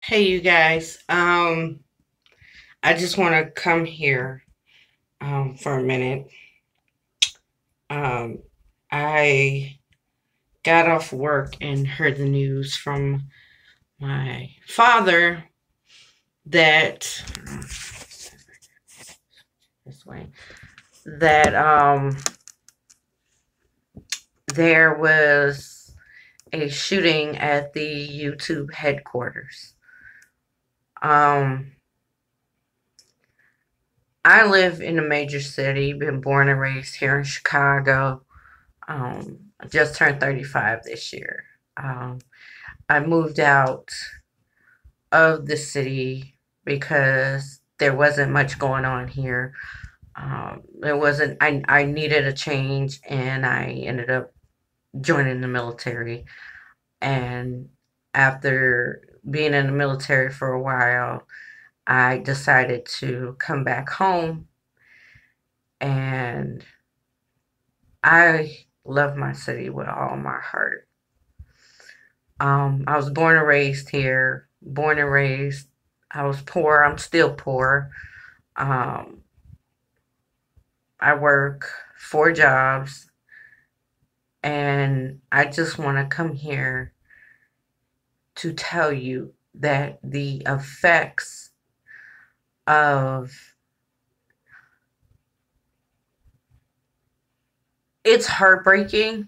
Hey you guys, I just want to come here for a minute. Um, I got off work and heard the news from my father that this way that there was a shooting at the YouTube headquarters. Um, I live in a major city, been born and raised here in Chicago. I just turned 35 this year. Um, I moved out of the city because there wasn't much going on here. There wasn't, I needed a change and I ended up joining the military. And after being in the military for a while, I decided to come back home, and I love my city with all my heart. I was born and raised here, born and raised. I was poor. I'm still poor. Um, I work 4 jobs, and I just want to come here to tell you that the effects of it's heartbreaking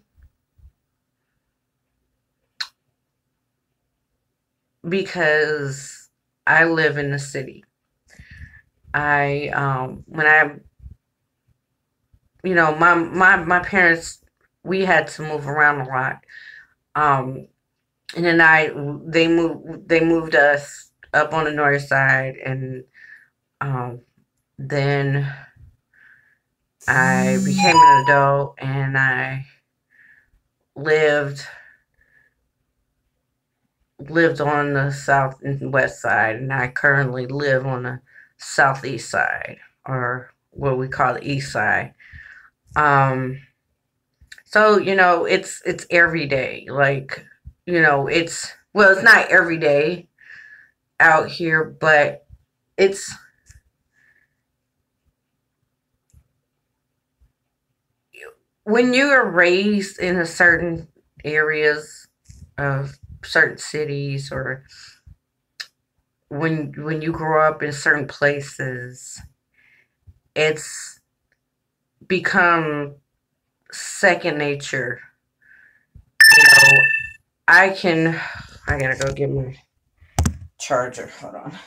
because I live in the city. When I my parents, we had to move around a lot. Um, and then they moved us up on the north side, and um, then I became an adult and I lived lived on the south and west side, and I currently live on the southeast side, or what we call the east side. Um, so it's every day. Like, it's not every day out here, but it's when you are raised in a certain areas of certain cities, or when you grow up in certain places, it's become second nature. You know, I can. I gotta go get my charger. Hold on.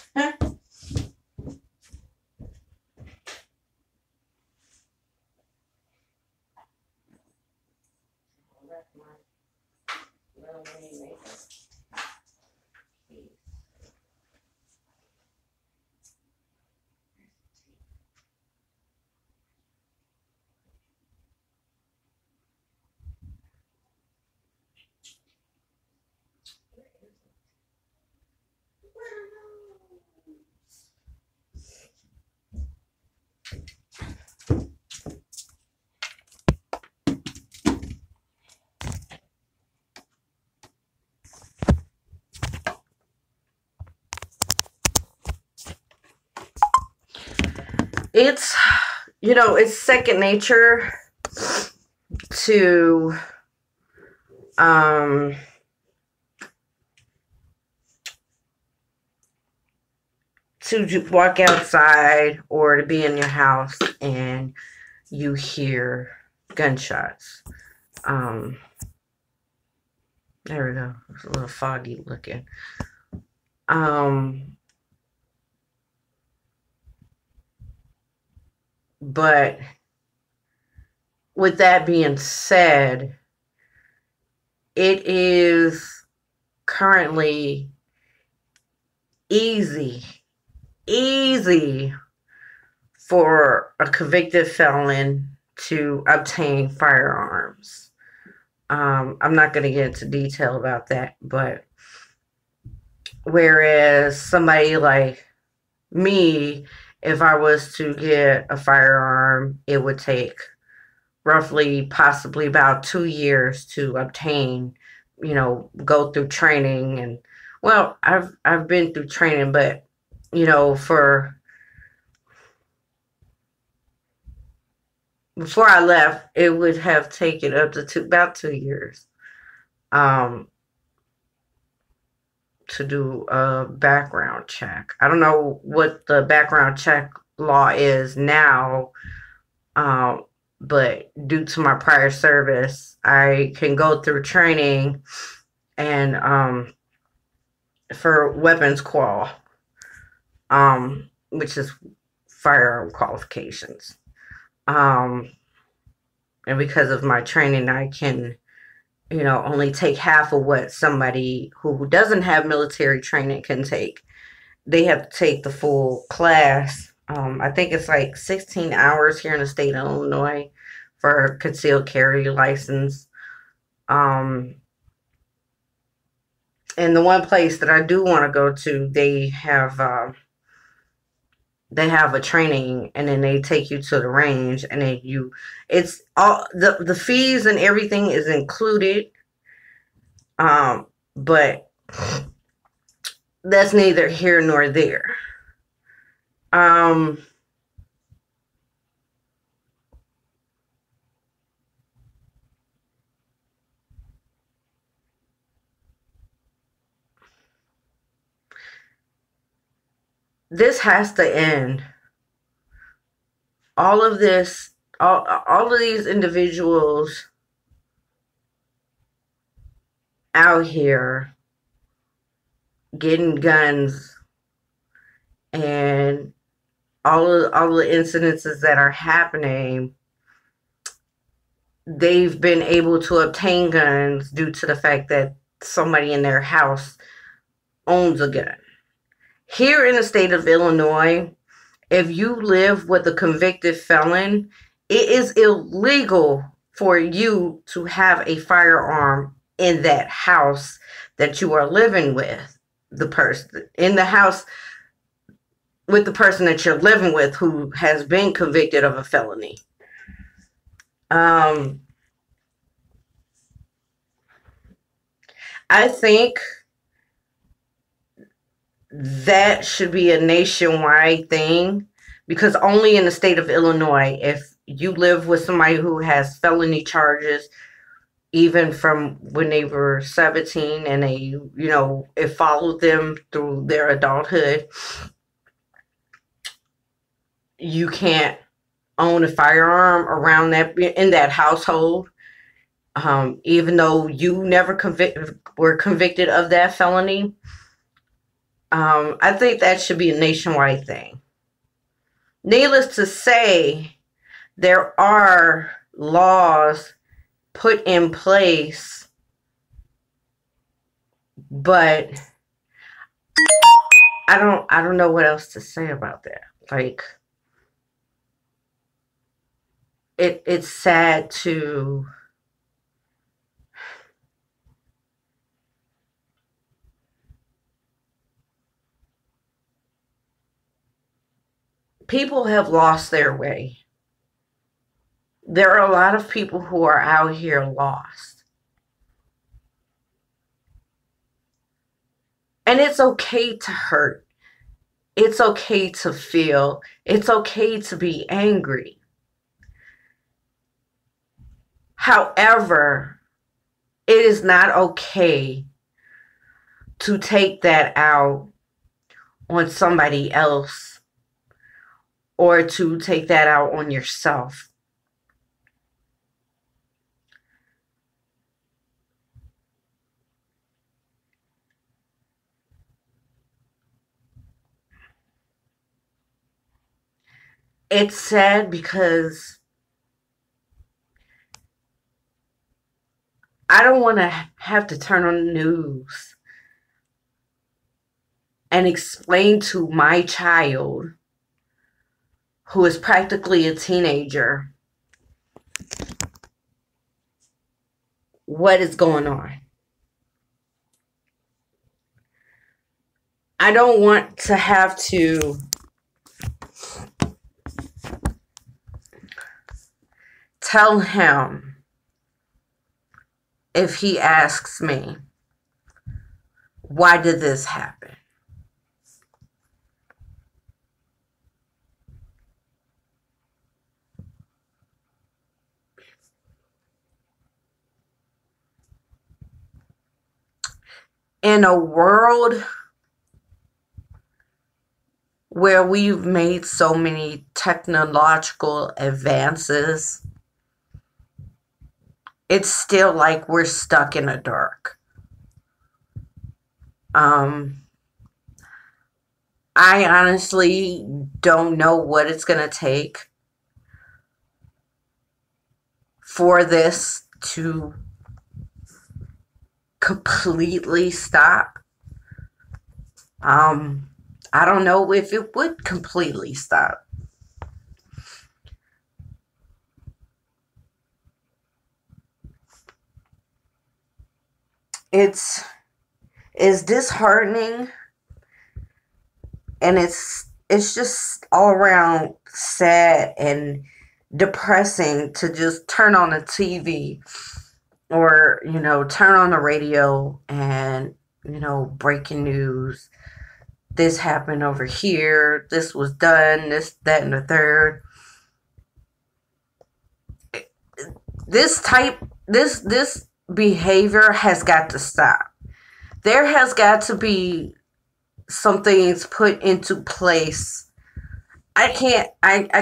It's it's second nature to um to walk outside or to be in your house and you hear gunshots. Um, there we go. It's a little foggy looking. Um, but with that being said, it is currently easy, easy for a convicted felon to obtain firearms. I'm not going to get into detail about that, but whereas somebody like me, if I was to get a firearm, it would take roughly possibly about 2 years to obtain, go through training and Well, I've been through training, but for before I left, it would have taken up to about 2 years um, to do a background check. I don't know what the background check law is now, um, but due to my prior service, I can go through training and for weapons qual, which is firearm qualifications. Um, and because of my training, I can only take half of what somebody who doesn't have military training can take. They have to take the full class. I think it's like 16 hours here in the state of Illinois for a concealed carry license. Um, and the one place that I do want to go to, they have a training, and then they take you to the range, and then it's all the fees and everything is included. But that's neither here nor there. Um, this has to end. All of this, all of these individuals out here getting guns and all the incidences that are happening, they've been able to obtain guns due to the fact that somebody in their house owns a gun. Here in the state of Illinois, if you live with a convicted felon, it is illegal for you to have a firearm in that house that you are living with. The person in the house with the person that you're living with who has been convicted of a felony. I think that should be a nationwide thing, because only in the state of Illinois, if you live with somebody who has felony charges, even from when they were 17, and it followed them through their adulthood, you can't own a firearm around in that household, even though you never were convicted of that felony. I think that should be a nationwide thing. Needless to say, there are laws put in place, but I don't know what else to say about that. Like, it's sad to people have lost their way. There are a lot of people who are out here lost. And it's okay to hurt. It's okay to feel. It's okay to be angry. However, it is not okay to take that out on somebody else or to take that out on yourself. It's sad because I don't want to have to turn on the news and explain to my child, who is practically a teenager, what is going on. I don't want to have to tell him, if he asks me, Why did this happen? In a world where we've made so many technological advances, it's still like we're stuck in the dark. Um, I honestly don't know what it's going to take for this to completely stop. I don't know if it would completely stop. It's disheartening, and it's just all around sad and depressing to just turn on the TV or, turn on the radio and, breaking news. This happened over here. This was done. This, that, and the third. This behavior has got to stop. There has got to be some things put into place. I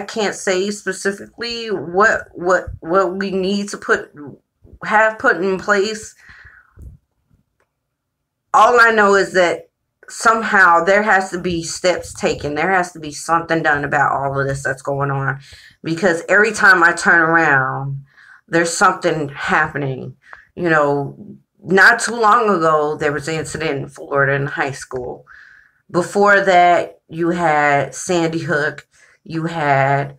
can't say specifically what we need to have put in place. All I know is that somehow there has to be steps taken. There has to be something done about all of this that's going on, because every time I turn around, there's something happening. Not too long ago, there was an incident in Florida in high school. Before that, you had Sandy Hook. You had,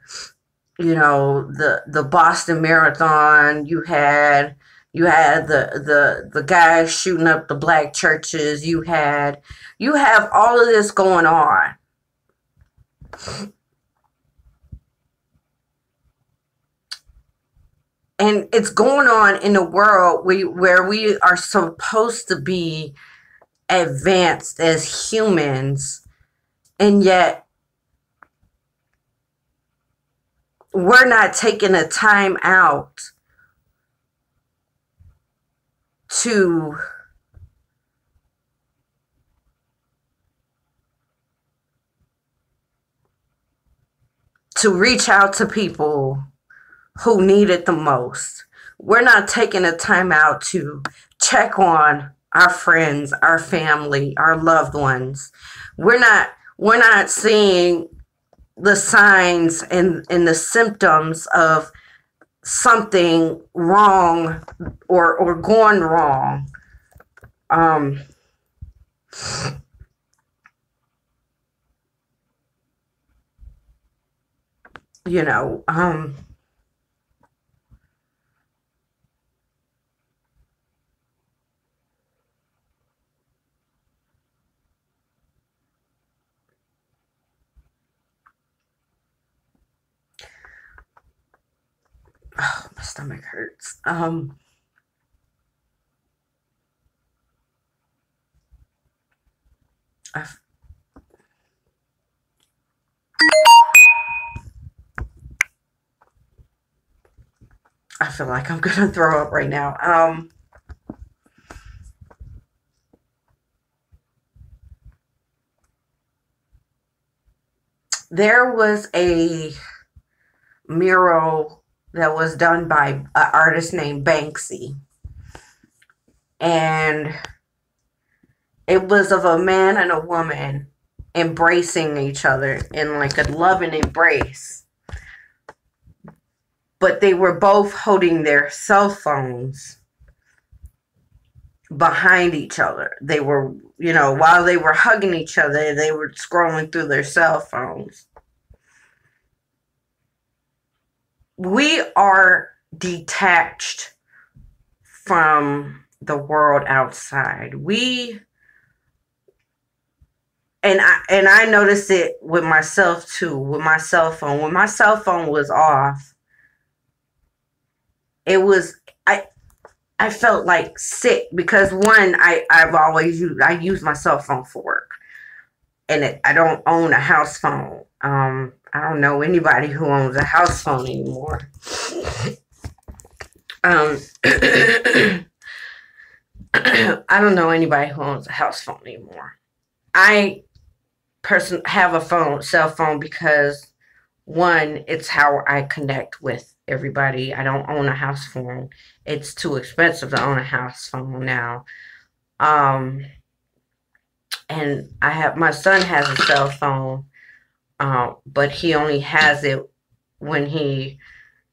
the Boston Marathon. You had the guys shooting up the black churches. You have all of this going on. And it's going on in a world where we are supposed to be advanced as humans, and yet we're not taking the time out to reach out to people who need it the most. We're not taking the time out to check on our friends, our family, our loved ones. We're not seeing the signs and the symptoms of something wrong or going wrong. My stomach hurts. I feel like I'm gonna throw up right now. There was a mural that was done by an artist named Banksy, and it was of a man and a woman embracing each other in like a loving embrace, but they were both holding their cell phones behind each other. They were, while they were hugging each other, they were scrolling through their cell phones. We are detached from the world outside. I noticed it with myself too, with my cell phone. When my cell phone was off, I felt like sick because one, I use my cell phone for work, and I don't own a house phone. I don't know anybody who owns a house phone anymore. Um, I don't know anybody who owns a house phone anymore. I have a cell phone because one, it's how I connect with everybody. I don't own a house phone. It's too expensive to own a house phone now. Um, and my son has a cell phone, but he only has it when he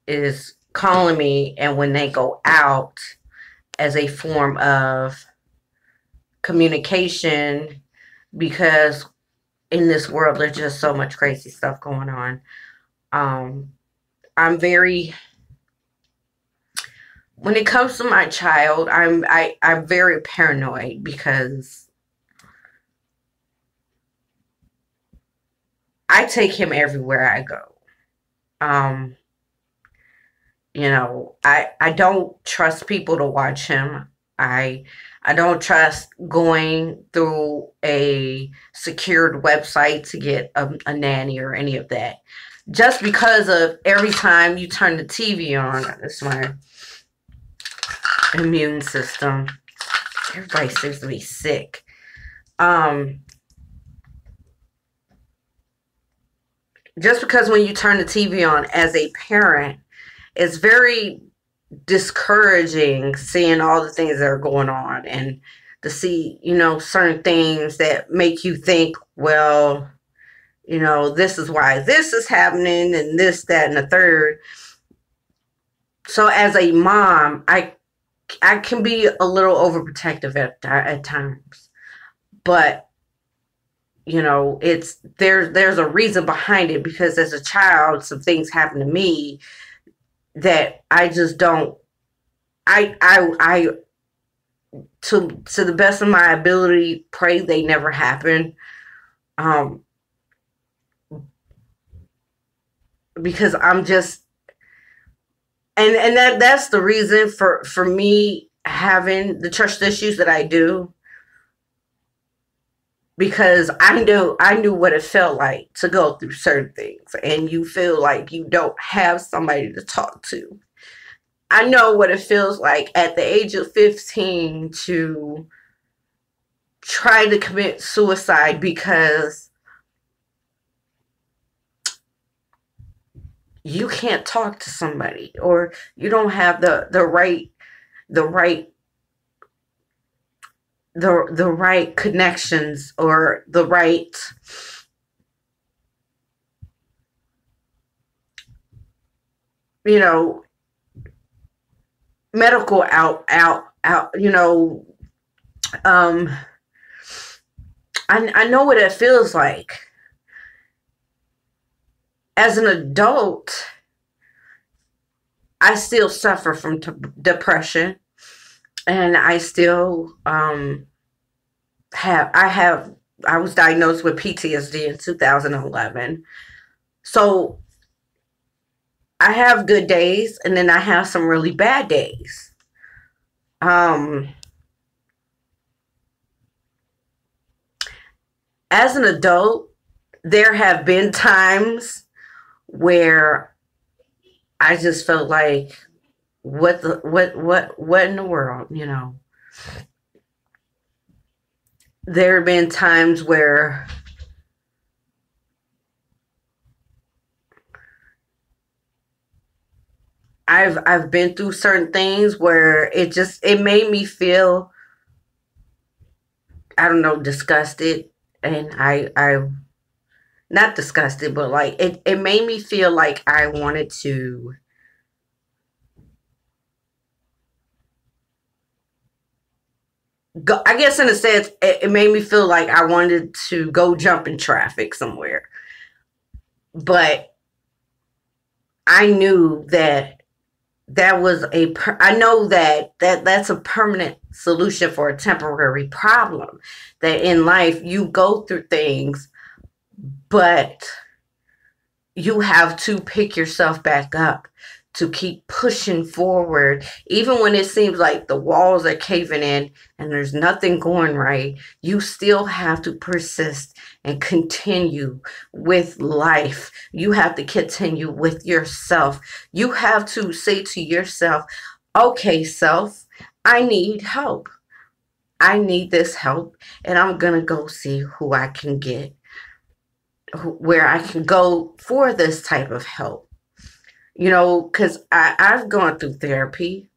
is calling me and when they go out as a form of communication, because in this world there's just so much crazy stuff going on. Um, I'm very When it comes to my child, I'm very paranoid because I take him everywhere I go. Um, I don't trust people to watch him. I I don't trust going through a secured website to get a nanny or any of that. Just because of every time you turn the TV on, that's my immune system. Everybody seems to be sick. Um, just because when you turn the TV on as a parent, it's very discouraging seeing all the things that are going on, and to see, certain things that make you think, well, this is why this is happening and this, that, and the third. So as a mom, I can be a little overprotective at times, but there's a reason behind it, because as a child, some things happen to me that I just don't. I to the best of my ability, pray they never happen. Um, because I'm just, and that's the reason for me having the trust issues that I do, because I knew what it felt like to go through certain things, and you feel like you don't have somebody to talk to. I know what it feels like at the age of 15 to try to commit suicide because you can't talk to somebody, or you don't have the right connections, or the right you know medical out um I know what it feels like. As an adult, I still suffer from depression, and I still have I was diagnosed with PTSD in 2011. So I have good days, and then I have some really bad days. Um, as an adult, there have been times where I just felt like, what in the world. There have been times where I've been through certain things where it made me feel, I don't know, disgusted, and I not disgusted, but like it made me feel like I wanted to go. I guess in a sense, it made me feel like I wanted to go jump in traffic somewhere. But I knew I know that's a permanent solution for a temporary problem. That in life you go through things, but you have to pick yourself back up to keep pushing forward, even when it seems like the walls are caving in and there's nothing going right. You still have to persist and continue with life. You have to continue with yourself. You have to say to yourself, okay, self, I need help. I need this help, and I'm going to go see who I can get, where I can go for this type of help. You know, because I've gone through therapy.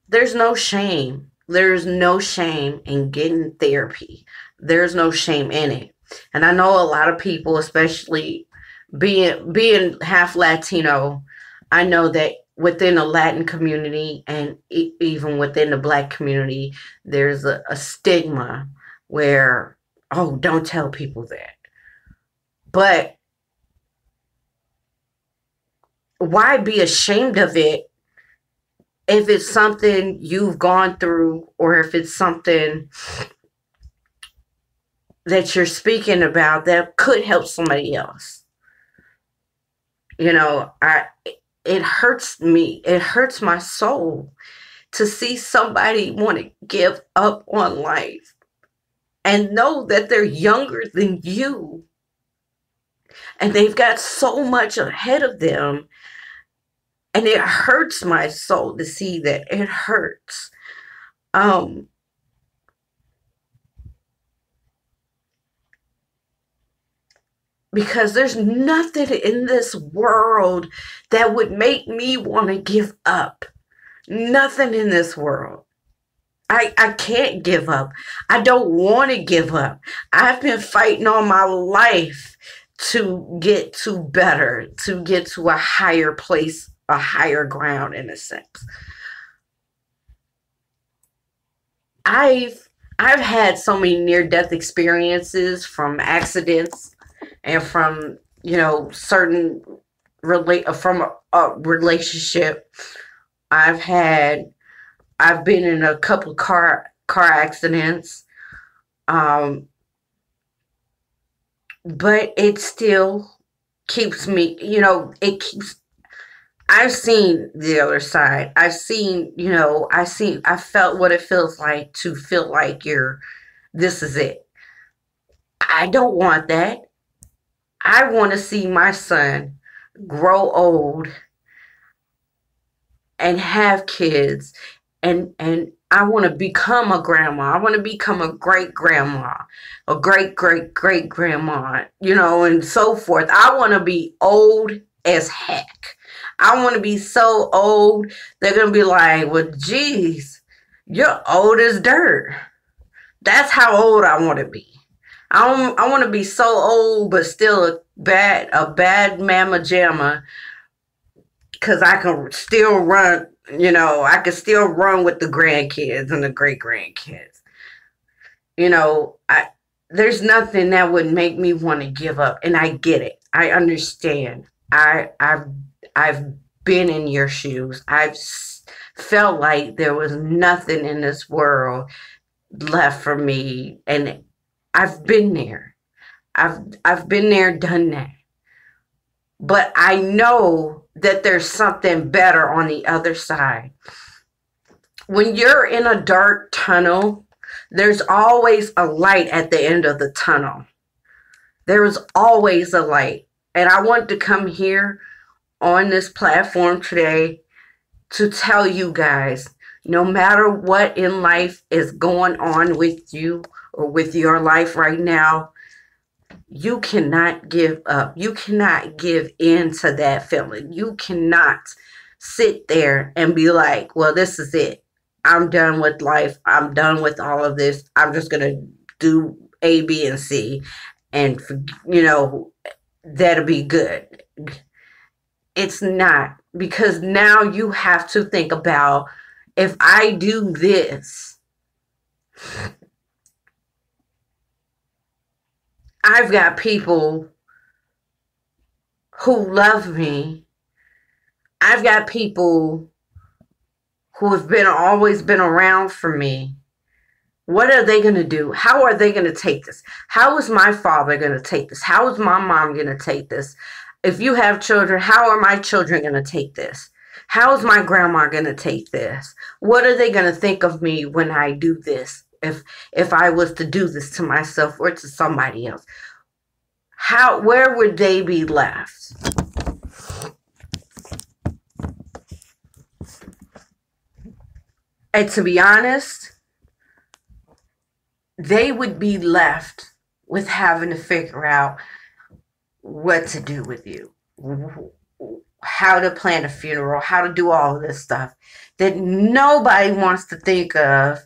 There's no shame. There's no shame in getting therapy. There's no shame in it. And I know a lot of people, especially being half Latino, I know that within the Latin community and even within the Black community, there's a stigma where, oh, don't tell people that. But why be ashamed of it if it's something you've gone through, or if it's something that you're speaking about that could help somebody else? You know, it hurts me. It hurts my soul to see somebody want to give up on life and know that they're younger than you and they've got so much ahead of them. And it hurts my soul to see that. It hurts. Because there's nothing in this world that would make me want to give up. Nothing in this world. I can't give up. I don't want to give up. I've been fighting all my life to get to better, to get to a higher place, a higher ground in a sense. I've had so many near-death experiences from accidents and from, you know, certain from a relationship. I've been in a couple of car accidents. But it still keeps me, you know, I've seen the other side. I've seen, you know, I felt what it feels like to feel like this is it. I don't want that. I want to see my son grow old and have kids, and I want to become a grandma. I want to become a great grandma, a great great grandma, you know, and so forth. I want to be old as heck. I want to be so old, they're going to be like, well, geez, you're old as dirt. That's how old I want to be. I want to be so old, but still a bad mama jamma, because I can still run, you know, I can still run with the grandkids and the great grandkids. You know, there's nothing that would make me want to give up, and I get it. I understand. I've been in your shoes. I've felt like there was nothing in this world left for me, and I've been there. I've been there, done that. But I know that there's something better on the other side. When you're in a dark tunnel, there's always a light at the end of the tunnel. There is always a light. And I want to come here on this platform today to tell you guys, no matter what in life is going on with you or with your life right now, you cannot give up. You cannot give in to that feeling. You cannot sit there and be like, well, this is it. I'm done with life. I'm done with all of this. I'm just going to do A, B, and C. And, you know, that'll be good. It's not. Because now you have to think about, if I do this, I've got people who love me. I've got people who have always been around for me. What are they going to do? How are they going to take this? How is my father going to take this? How is my mom going to take this? If you have children, how are my children going to take this? How is my grandma going to take this? What are they going to think of me when I do this? If I was to do this to myself or to somebody else, where would they be left? And to be honest, they would be left with having to figure out what to do with you, how to plan a funeral, how to do all of this stuff that nobody wants to think of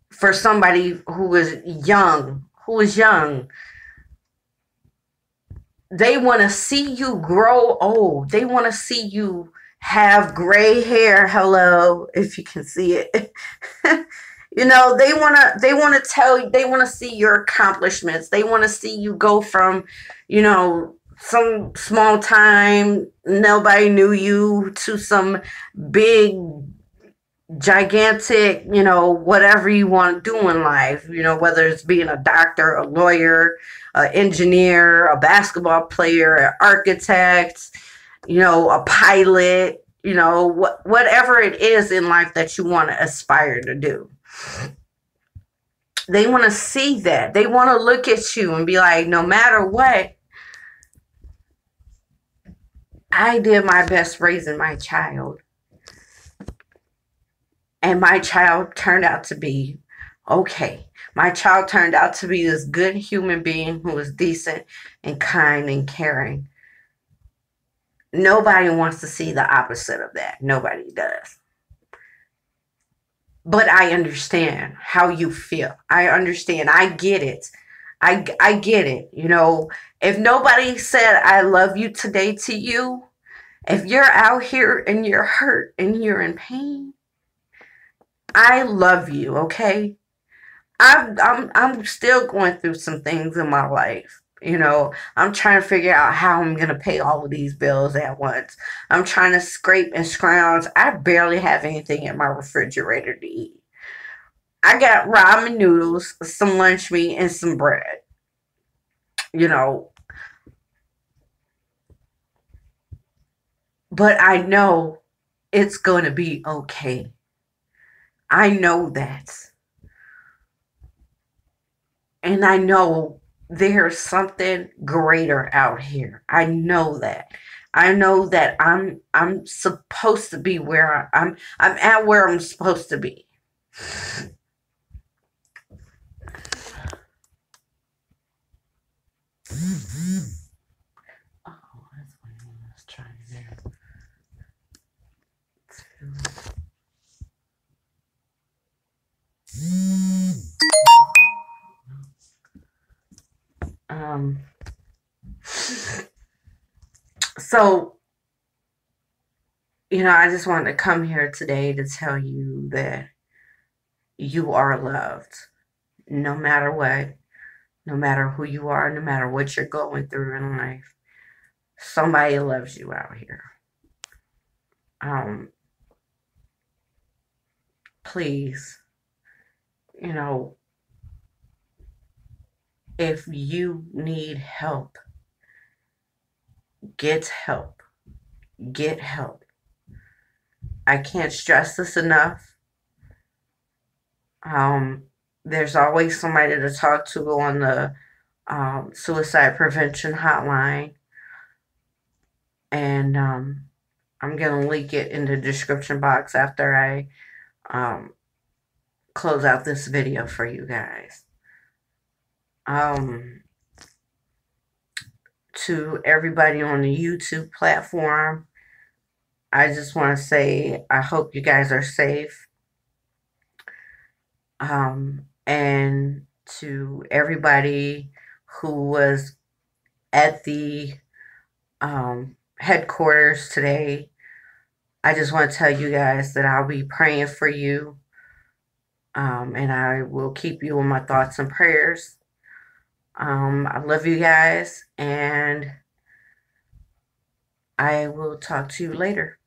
for somebody who is young, They want to see you grow old. They want to see you have gray hair. Hello, if you can see it. They want to see your accomplishments. They want to see you go from, some small time, nobody knew you, to some big, gigantic, whatever you want to do in life, whether it's being a doctor, a lawyer, an engineer, a basketball player, an architect, a pilot, whatever it is in life that you want to aspire to do. They want to see that. They want to look at you and be like, no matter what, I did my best raising my child. And my child turned out to be okay. My child turned out to be this good human being who is decent and kind and caring. Nobody wants to see the opposite of that. Nobody does. But I understand how you feel. I understand. I get it. I get it. If nobody said I love you today to you, if you're out here and you're hurt and you're in pain, I love you, okay? I'm still going through some things in my life. I'm trying to figure out how I'm going to pay all of these bills at once. I'm trying to scrape and scrounge. I barely have anything in my refrigerator to eat. I got ramen noodles, some lunch meat, and some bread. But I know it's going to be okay. I know that. And I know there's something greater out here. I know that. I know that I'm supposed to be where I'm at where I'm supposed to be. Oh, that's what I was trying there. So, I just wanted to come here today to tell you that you are loved. No matter what, no matter who you are, no matter what you're going through in life, somebody loves you out here. Please, if you need help, get help. Get help. I can't stress this enough. There's always somebody to talk to on the suicide prevention hotline. And I'm going to link it in the description box after I close out this video for you guys. To everybody on the YouTube platform, I just want to say I hope you guys are safe. And to everybody who was at the headquarters today, I just want to tell you guys that I'll be praying for you. And I will keep you in my thoughts and prayers. I love you guys, and I will talk to you later.